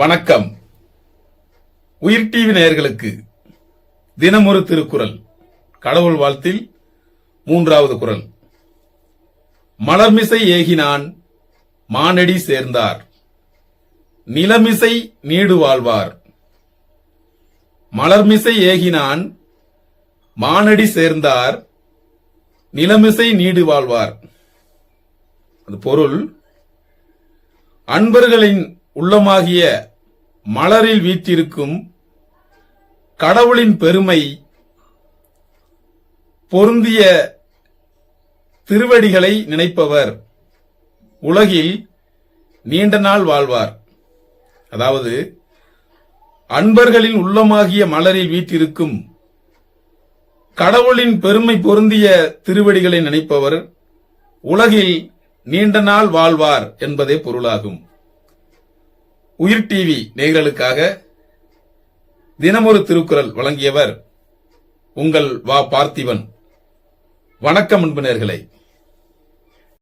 வணக்கம். உயிர் டிவி நேயர்களுக்கு தினமொரு திருக்குறள் கடவுள் வாழ்த்தில் 3வது குறள். மலர்மிசை ஏகினான் மானடி சேர்ந்தார், நிலமிசை நீடு வாழ்வார். மலர்மிசை ஏகினான் மானடி சேர்ந்தார், நிலமிசை நீடு வாழ்வார். அது பொருள், அன்பர்களின் உள்ளமாகிய மலரில் வீற்றிருக்கும் கடவுளின் பெருமை பொருந்திய திருவடிகளை நினைப்பவர் உலகில் நீண்ட நாள் வாழ்வார். அதாவது, அன்பர்களின் உள்ளமாகிய மலரில் வீற்றிருக்கும் கடவுளின் பெருமை பொருந்திய திருவடிகளை நினைப்பவர் உலகில் நீண்ட நாள் வாழ்வார் என்பதே பொருளாகும். உயிர் டிவி நேயர்களுக்காக தினமொரு திருக்குறள் வழங்கியவர் உங்கள் வா பார்த்திபன். வணக்கம் அன்பு நேயர்களே.